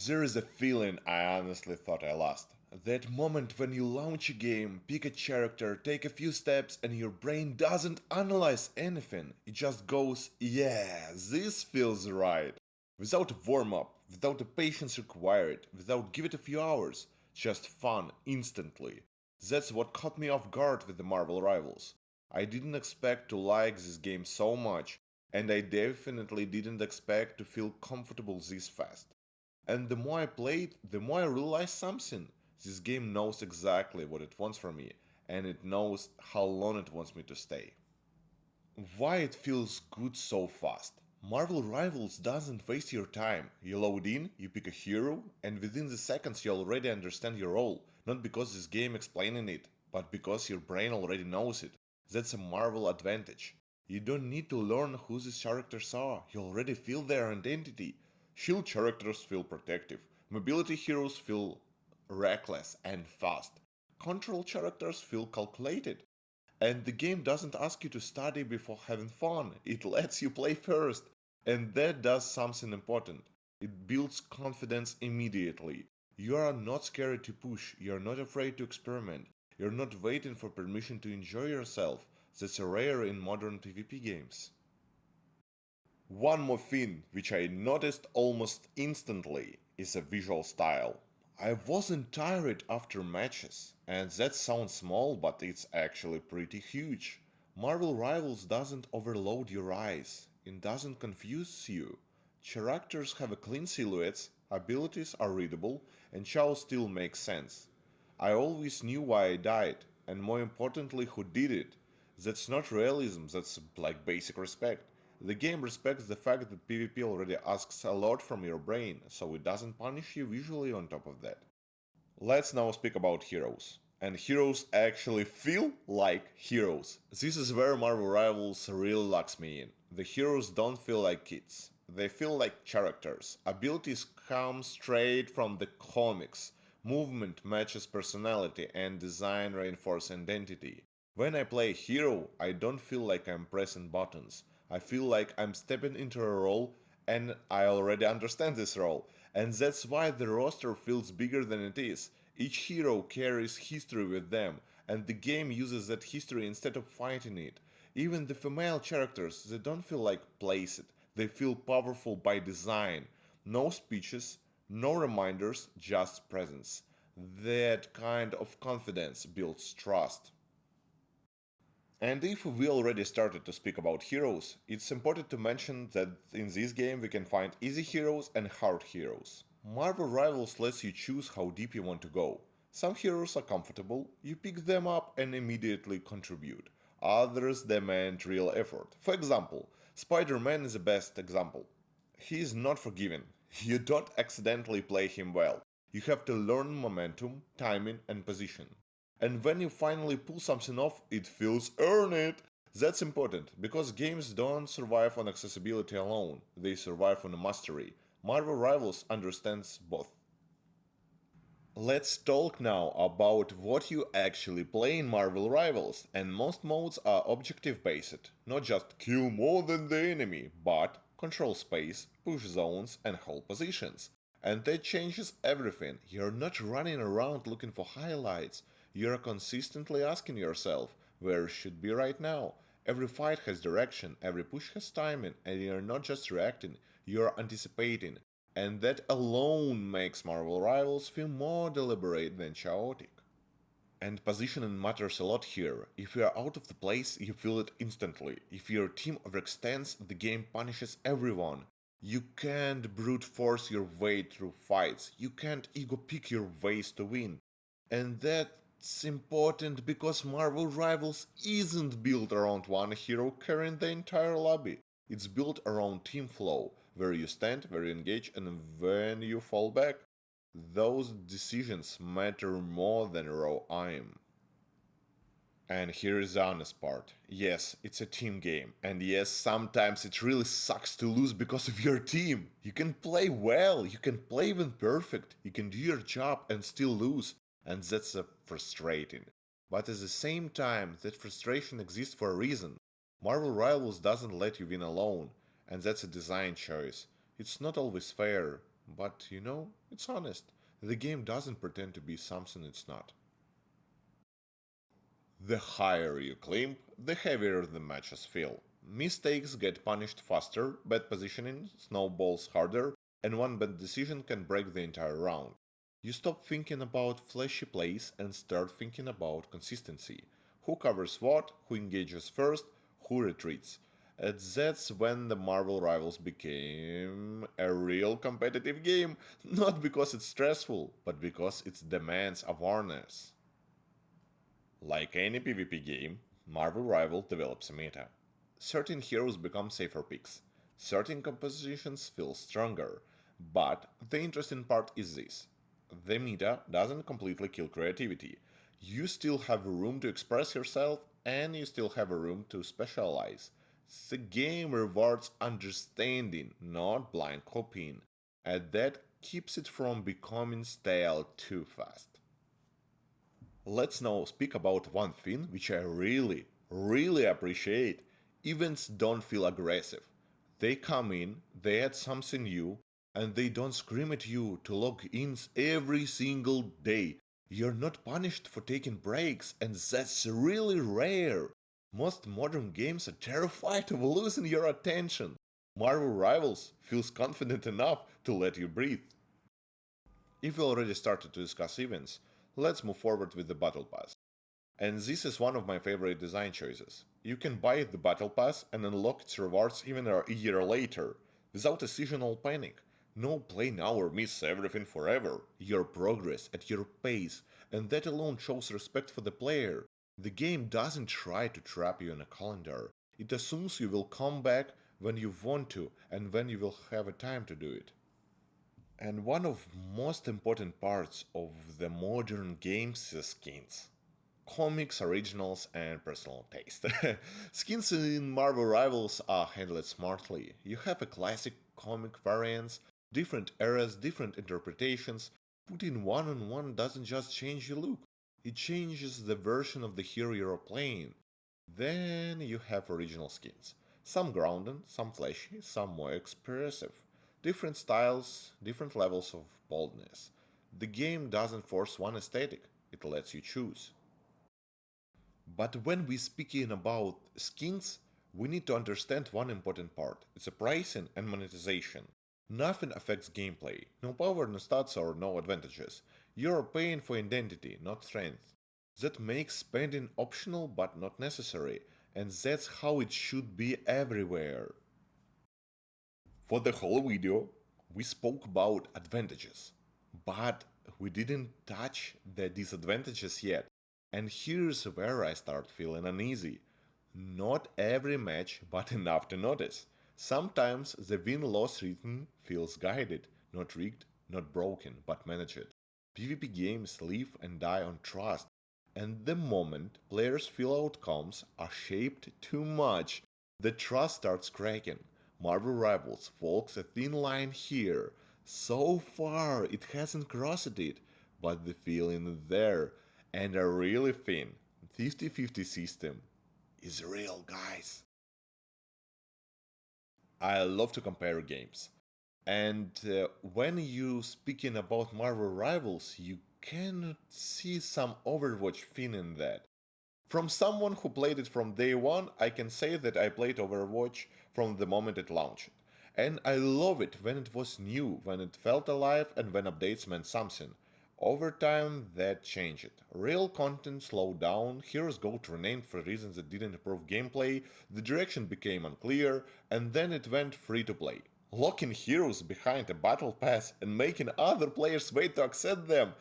There is a feeling I honestly thought I lost. That moment when you launch a game, pick a character, take a few steps, and your brain doesn't analyze anything. It just goes, yeah, this feels right. Without a warm up, without the patience required, without give it a few hours. Just fun, instantly. That's what caught me off guard with the Marvel Rivals. I didn't expect to like this game so much, and I definitely didn't expect to feel comfortable this fast. And the more I played, the more I realized something. This game knows exactly what it wants from me, and it knows how long it wants me to stay. Why it feels good so fast? Marvel Rivals doesn't waste your time. You load in, you pick a hero, and within the seconds you already understand your role, not because this game explaining it, but because your brain already knows it. That's a Marvel advantage. You don't need to learn who these characters are, you already feel their identity. Shield characters feel protective, mobility heroes feel reckless and fast, control characters feel calculated. And the game doesn't ask you to study before having fun, it lets you play first. And that does something important. It builds confidence immediately. You are not scared to push, you're not afraid to experiment, you're not waiting for permission to enjoy yourself. That's rare in modern PvP games. One more thing which I noticed almost instantly is a visual style. I wasn't tired after matches, and that sounds small, but it's actually pretty huge. Marvel Rivals doesn't overload your eyes, it doesn't confuse you. Characters have a clean silhouettes, abilities are readable, and chow still makes sense. I always knew why I died, and more importantly, who did it. That's not realism, that's like basic respect. The game respects the fact that PvP already asks a lot from your brain, so it doesn't punish you visually on top of that. Let's now speak about heroes. And heroes actually feel like heroes. This is where Marvel Rivals really locks me in. The heroes don't feel like kids. They feel like characters. Abilities come straight from the comics. Movement matches personality and design reinforce identity. When I play a hero, I don't feel like I'm pressing buttons. I feel like I'm stepping into a role and I already understand this role. And that's why the roster feels bigger than it is. Each hero carries history with them, and the game uses that history instead of fighting it. Even the female characters, they don't feel like placed, they feel powerful by design. No speeches, no reminders, just presence. That kind of confidence builds trust. And if we already started to speak about heroes, it's important to mention that in this game we can find easy heroes and hard heroes. Marvel Rivals lets you choose how deep you want to go. Some heroes are comfortable, you pick them up and immediately contribute. Others demand real effort. For example, Spider-Man is the best example. He is not forgiving. You don't accidentally play him well. You have to learn momentum, timing, and position. And when you finally pull something off, it feels earn it. That's important because games don't survive on accessibility alone, they survive on mastery. Marvel Rivals understands both. Let's talk now about what you actually play in Marvel Rivals, and most modes are objective based, not just kill more than the enemy, but control space, push zones, and hold positions. And that changes everything. You're not running around looking for highlights, you're consistently asking yourself, where should be right now? Every fight has direction, every push has timing, and you're not just reacting, you're anticipating. And that alone makes Marvel Rivals feel more deliberate than chaotic. And positioning matters a lot here. If you are out of the place, you feel it instantly. If your team overextends, the game punishes everyone. You can't brute force your way through fights. You can't ego pick your ways to win. And that's important because Marvel Rivals isn't built around one hero carrying the entire lobby. It's built around team flow, where you stand, where you engage, and when you fall back. Those decisions matter more than raw aim. And here is the honest part. Yes, it's a team game. And yes, sometimes it really sucks to lose because of your team. You can play well, you can play even perfect, you can do your job and still lose. And that's frustrating. But at the same time, that frustration exists for a reason. Marvel Rivals doesn't let you win alone, and that's a design choice. It's not always fair. But it's honest. The game doesn't pretend to be something it's not. The higher you climb, the heavier the matches feel. Mistakes get punished faster, bad positioning snowballs harder, and one bad decision can break the entire round. You stop thinking about flashy plays and start thinking about consistency. Who covers what, who engages first, who retreats. And that's when the Marvel Rivals became a real competitive game, not because it's stressful, but because it demands awareness. Like any PvP game, Marvel Rival develops a meta. Certain heroes become safer picks, certain compositions feel stronger, but the interesting part is this: the meta doesn't completely kill creativity. You still have room to express yourself and you still have a room to specialize. The game rewards understanding, not blind copying, and that keeps it from becoming stale too fast. Let's now speak about one thing which I really appreciate. Events don't feel aggressive. They come in, they add something new, and they don't scream at you to log in every single day. You're not punished for taking breaks, and that's really rare. Most modern games are terrified of losing your attention. Marvel Rivals feels confident enough to let you breathe. If we already started to discuss events, let's move forward with the Battle Pass. And this is one of my favorite design choices. You can buy the Battle Pass and unlock its rewards even a year later, without a seasonal panic. No play now or miss everything forever. Your progress at your pace, and that alone shows respect for the player. The game doesn't try to trap you in a calendar. It assumes you will come back when you want to and when you will have a time to do it. And one of most important parts of the modern games is skins. Comics, originals, and personal taste. Skins in Marvel Rivals are handled smartly. You have a classic comic variants, different eras, different interpretations. Putting one on one doesn't just change your look, it changes the version of the hero you're playing. Then you have original skins. Some grounded, some flashy, some more expressive. Different styles, different levels of boldness. The game doesn't force one aesthetic, it lets you choose. But when we speaking about skins, we need to understand one important part. It's a pricing and monetization. Nothing affects gameplay. No power, no stats, or no advantages. You're paying for identity, not strength. That makes spending optional but not necessary, and that's how it should be everywhere. For the whole video, we spoke about advantages, but we didn't touch the disadvantages yet. And here's where I start feeling uneasy. Not every match, but enough to notice. Sometimes the win loss rhythm feels guided, not rigged, not broken, but managed. PvP games live and die on trust, and the moment players feel outcomes are shaped too much, the trust starts cracking. Marvel Rivals walks a thin line here. So far, it hasn't crossed it, but the feeling is there, and a really thin 50-50 system is real, guys. I love to compare games. And when you speaking about Marvel Rivals, you can see some Overwatch thing in that. From someone who played it from day one, I can say that I played Overwatch from the moment it launched. And I love it when it was new, when it felt alive, and when updates meant something. Over time, that changed. Real content slowed down, heroes got renamed for reasons that didn't improve gameplay, the direction became unclear, and then it went free to play. Locking heroes behind a battle pass and making other players wait to accept them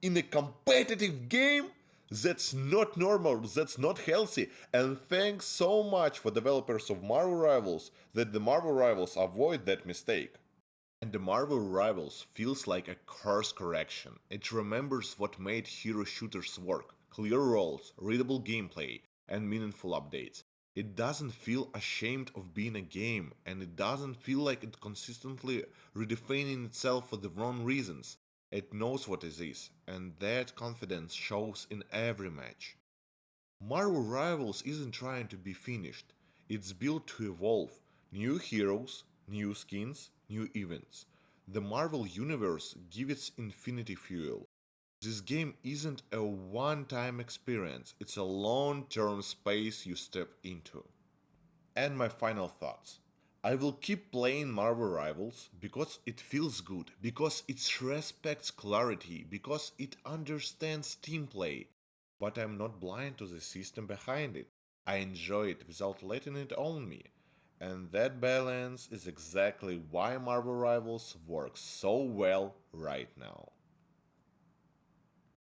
in a competitive game? That's not normal, that's not healthy, and thanks so much for developers of Marvel Rivals that the Marvel Rivals avoid that mistake. And the Marvel Rivals feels like a course correction. It remembers what made hero shooters work: clear roles, readable gameplay, and meaningful updates. It doesn't feel ashamed of being a game, and it doesn't feel like it consistently redefining itself for the wrong reasons. It knows what it is, and that confidence shows in every match. Marvel Rivals isn't trying to be finished, it's built to evolve. New heroes, new skins, new events. The Marvel Universe gives it infinity fuel. This game isn't a one-time experience, it's a long-term space you step into. And my final thoughts. I will keep playing Marvel Rivals because it feels good, because it respects clarity, because it understands team play. But I'm not blind to the system behind it. I enjoy it without letting it own me. And that balance is exactly why Marvel Rivals works so well right now.